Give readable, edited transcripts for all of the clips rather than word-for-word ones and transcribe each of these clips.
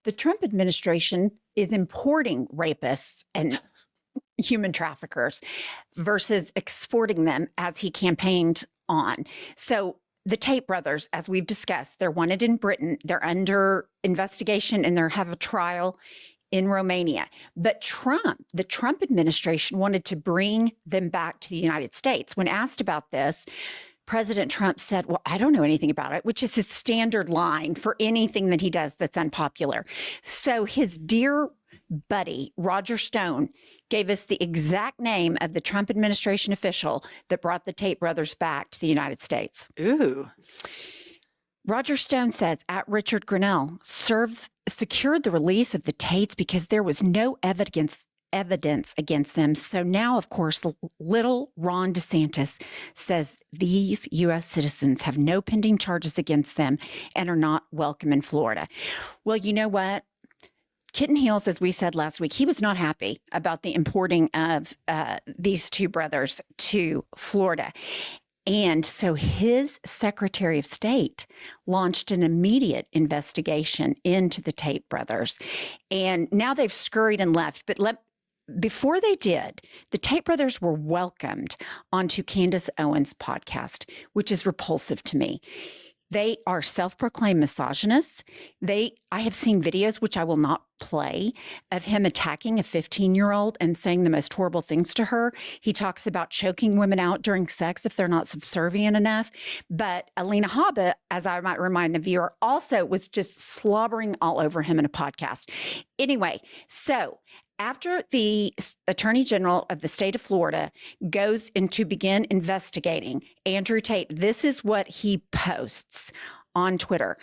the Trump administration is importing rapists and human traffickers versus exporting them as he campaigned on. So the Tate brothers, as we've discussed, they're wanted in Britain. They're under investigation and they have a trial in Romania. But the Trump administration wanted to bring them back to the United States. When asked about this, President Trump said, well, I don't know anything about it, which is his standard line for anything that he does that's unpopular. So his dear buddy, Roger Stone, gave us the exact name of the Trump administration official that brought the Tate brothers back to the United States. Ooh. Roger Stone says, at Richard Grenell, secured the release of the Tates because there was no evidence against them. So now, of course, little Ron DeSantis says these U.S. citizens have no pending charges against them and are not welcome in Florida. Well, you know what? Kitten Heels, as we said last week, he was not happy about the importing of these two brothers to Florida. And so his Secretary of State launched an immediate investigation into the Tate brothers. And now they've scurried and left. But before they did, the Tate brothers were welcomed onto Candace Owens' podcast, which is repulsive to me. They are self-proclaimed misogynists. I have seen videos, which I will not play, of him attacking a 15-year-old and saying the most horrible things to her. He talks about choking women out during sex if they're not subservient enough. But Alina Habba, as I might remind the viewer, also was just slobbering all over him in a podcast. Anyway, so after the Attorney General of the state of Florida goes in to begin investigating Andrew Tate, this is what he posts on Twitter.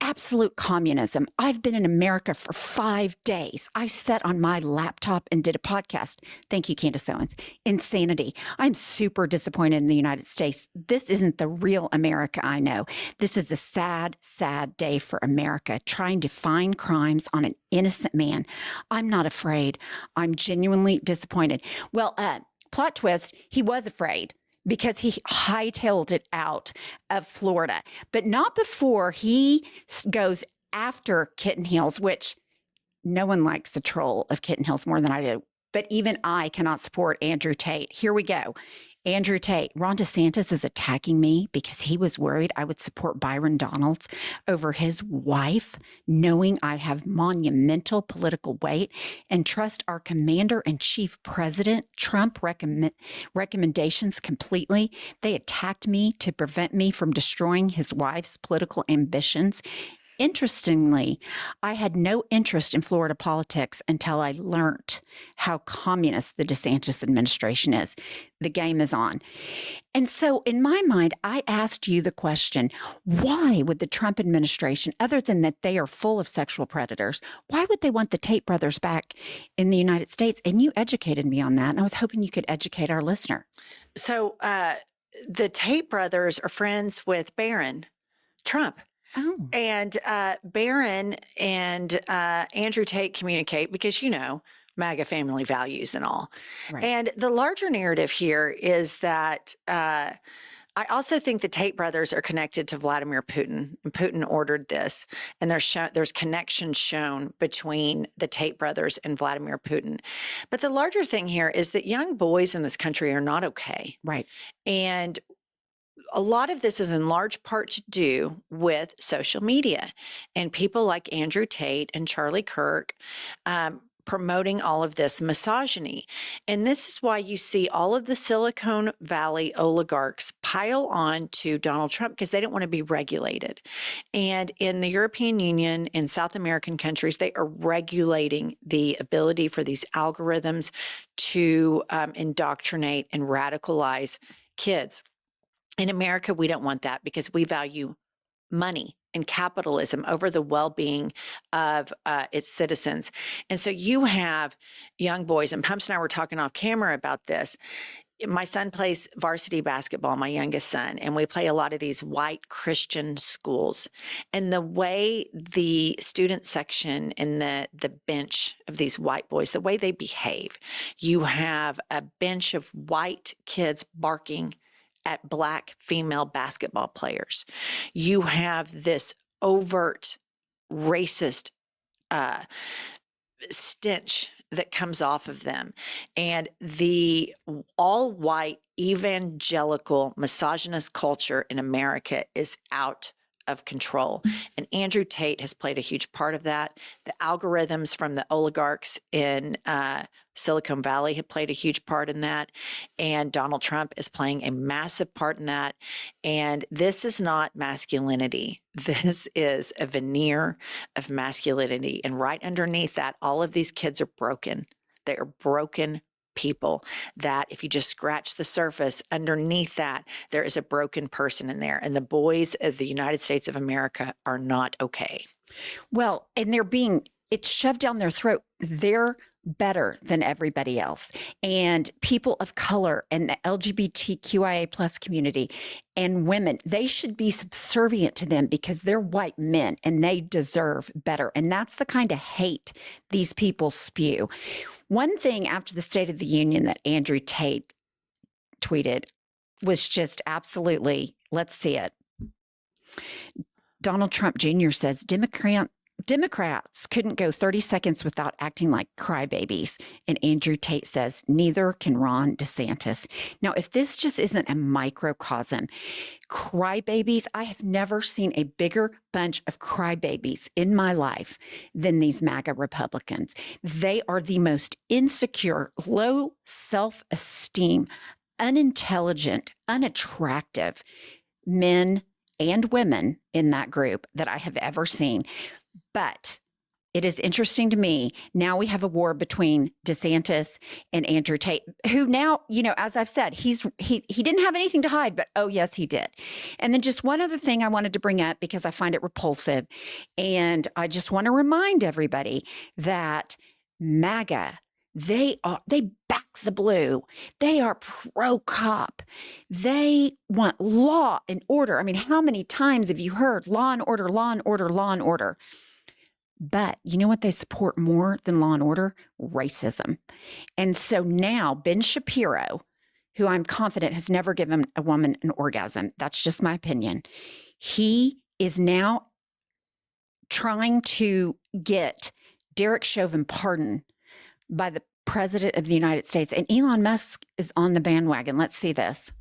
Absolute communism. I've been in America for 5 days. I sat on my laptop and did a podcast. Thank you, Candace Owens. Insanity. I'm super disappointed in the United States. This isn't the real America I know. This is a sad, sad day for America, trying to find crimes on an innocent man. I'm not afraid. I'm genuinely disappointed. Well, plot twist, he was afraid, because he hightailed it out of Florida, but not before he goes after Kitten Heels, which no one likes the troll of Kitten Heels more than I do. But even I cannot support Andrew Tate. Here we go. Andrew Tate, Ron DeSantis is attacking me because he was worried I would support Byron Donalds over his wife, knowing I have monumental political weight and trust our commander-in-chief president Trump recommendations completely. They attacked me to prevent me from destroying his wife's political ambitions. Interestingly, I had no interest in Florida politics until I learned how communist the DeSantis administration is. The game is on. And so in my mind, I asked you the question, why would the Trump administration, other than that they are full of sexual predators, why would they want the Tate brothers back in the United States? And you educated me on that, and I was hoping you could educate our listener. So the Tate brothers are friends with Barron Trump. Oh. And Barron and Andrew Tate communicate because, MAGA family values and all. Right. And the larger narrative here is that I also think the Tate brothers are connected to Vladimir Putin. And Putin ordered this. And there's connections shown between the Tate brothers and Vladimir Putin. But the larger thing here is that young boys in this country are not okay. Right. And a lot of this is in large part to do with social media and people like Andrew Tate and Charlie Kirk promoting all of this misogyny. And this is why you see all of the Silicon Valley oligarchs pile on to Donald Trump, because they don't want to be regulated. And in the European Union, in South American countries, they are regulating the ability for these algorithms to indoctrinate and radicalize kids. In America, we don't want that because we value money and capitalism over the well-being of its citizens. And so you have young boys, and Pumps and I were talking off camera about this. My son plays varsity basketball, my youngest son, and we play a lot of these white Christian schools. And the way the student section and the bench of these white boys, the way they behave, you have a bench of white kids barking at black female basketball players. You have this overt racist stench that comes off of them. And the all white evangelical misogynist culture in America is out of control. And Andrew Tate has played a huge part of that. The algorithms from the oligarchs in Silicon Valley have played a huge part in that. And Donald Trump is playing a massive part in that. And this is not masculinity. This is a veneer of masculinity. And right underneath that, all of these kids are broken. They are broken people that if you just scratch the surface underneath that, there is a broken person in there. And the boys of the United States of America are not okay. Well, and it's shoved down their throat. They're better than everybody else. And people of color and the LGBTQIA plus community and women, they should be subservient to them because they're white men and they deserve better. And that's the kind of hate these people spew. One thing after the State of the Union that Andrew Tate tweeted was just absolutely, let's see it. Donald Trump Jr. says Democrats couldn't go 30 seconds without acting like crybabies. And Andrew Tate says, neither can Ron DeSantis. Now, if this just isn't a microcosm, crybabies, I have never seen a bigger bunch of crybabies in my life than these MAGA Republicans. They are the most insecure, low self-esteem, unintelligent, unattractive men and women in that group that I have ever seen. But it is interesting to me. Now we have a war between DeSantis and Andrew Tate, who now, as I've said, he didn't have anything to hide, but oh yes, he did. And then just one other thing I wanted to bring up because I find it repulsive. And I just want to remind everybody that MAGA, they back the blue. They are pro-cop. They want law and order. I mean, how many times have you heard law and order, law and order, law and order? But you know what they support more than law and order? Racism. And so now Ben Shapiro, who I'm confident has never given a woman an orgasm, that's just my opinion, he is now trying to get Derek Chauvin pardoned by the president of the United States. And Elon Musk is on the bandwagon. Let's see this.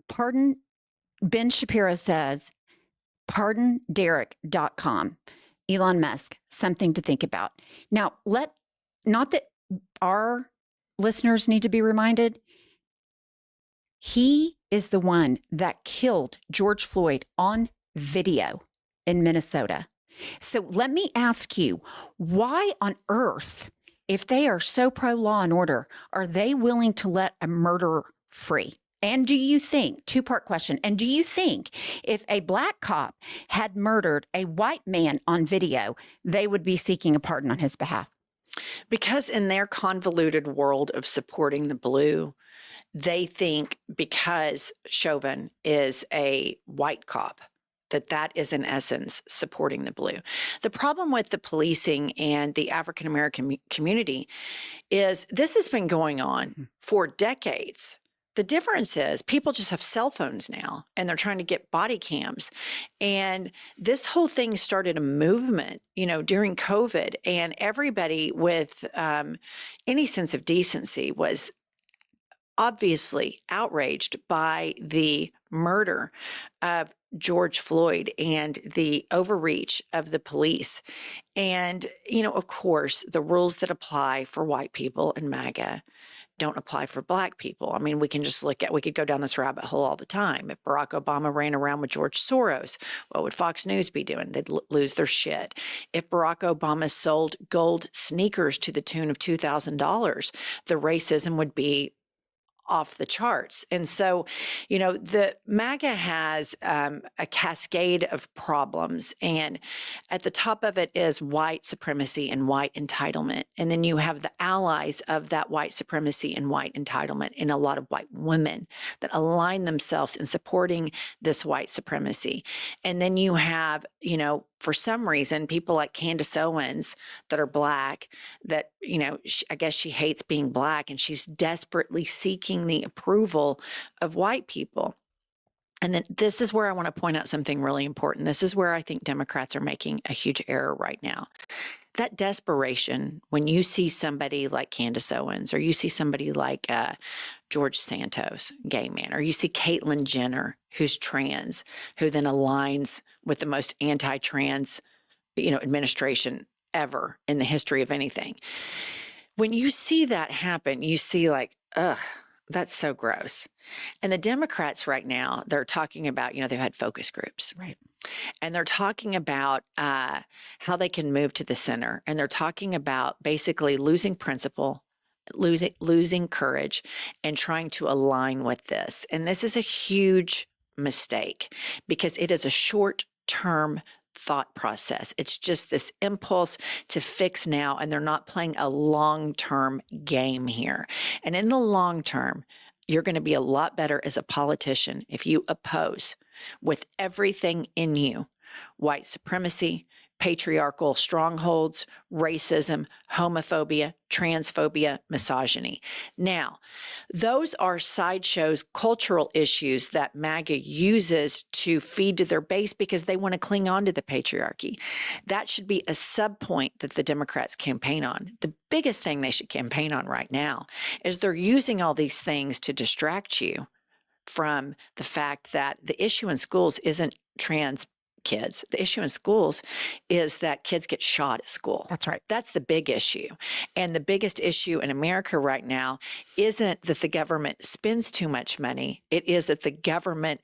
Pardon, Ben Shapiro says, pardonderek.com. Elon Musk, something to think about. Now, not that our listeners need to be reminded, he is the one that killed George Floyd on video in Minnesota. So let me ask you, why on earth, if they are so pro law and order, are they willing to let a murderer free? And do you think, two-part question, and do you think if a black cop had murdered a white man on video, they would be seeking a pardon on his behalf? Because in their convoluted world of supporting the blue, they think because Chauvin is a white cop, that is in essence supporting the blue. The problem with the policing and the African American community is this has been going on for decades. The difference is people just have cell phones now and they're trying to get body cams. And this whole thing started a movement, during COVID, and everybody with any sense of decency was obviously outraged by the murder of George Floyd and the overreach of the police. And, of course, the rules that apply for white people in MAGA don't apply for black people. I mean, we could go down this rabbit hole all the time. If Barack Obama ran around with George Soros, what would Fox News be doing? They'd lose their shit. If Barack Obama sold gold sneakers to the tune of $2,000, the racism would be off the charts. And so, the MAGA has a cascade of problems. And at the top of it is white supremacy and white entitlement. And then you have the allies of that white supremacy and white entitlement in a lot of white women that align themselves in supporting this white supremacy. And then you have, for some reason, people like Candace Owens that are black, that, I guess she hates being black and she's desperately seeking the approval of white people. And then this is where I want to point out something really important. This is where I think Democrats are making a huge error right now. That desperation, when you see somebody like Candace Owens, or you see somebody like George Santos, gay man, or you see Caitlyn Jenner, who's trans, who then aligns with the most anti-trans, administration ever in the history of anything. When you see that happen, you see like, ugh, that's so gross. And the Democrats right now, they're talking about, they've had focus groups. Right. And they're talking about how they can move to the center. And they're talking about basically losing principle, losing courage, and trying to align with this. And this is a huge mistake because it is a short-term thought process. It's just this impulse to fix now, and they're not playing a long-term game here. And in the long term, you're going to be a lot better as a politician if you oppose with everything in you white supremacy, patriarchal strongholds, racism, homophobia, transphobia, misogyny. Now, those are sideshows, cultural issues that MAGA uses to feed to their base because they want to cling on to the patriarchy. That should be a subpoint that the Democrats campaign on. The biggest thing they should campaign on right now is they're using all these things to distract you from the fact that the issue in schools isn't trans kids. The issue in schools is that kids get shot at school. That's right. That's the big issue. And the biggest issue in America right now isn't that the government spends too much money. It is that the government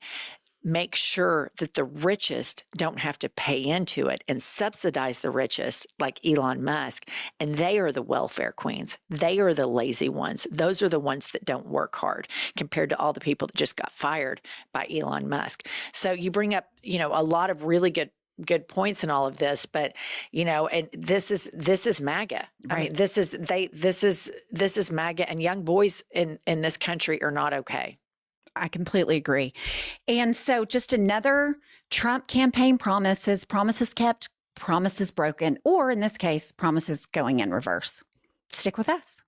makes sure that the richest don't have to pay into it and subsidize the richest, like Elon Musk. And they are the welfare queens. They are the lazy ones. Those are the ones that don't work hard compared to all the people that just got fired by Elon Musk. So you bring up, a lot of really good points in all of this, but and this is MAGA. Right. I mean, this is MAGA, and young boys in this country are not okay. I completely agree. And so just another Trump campaign promises kept, promises broken, or in this case, promises going in reverse. Stick with us.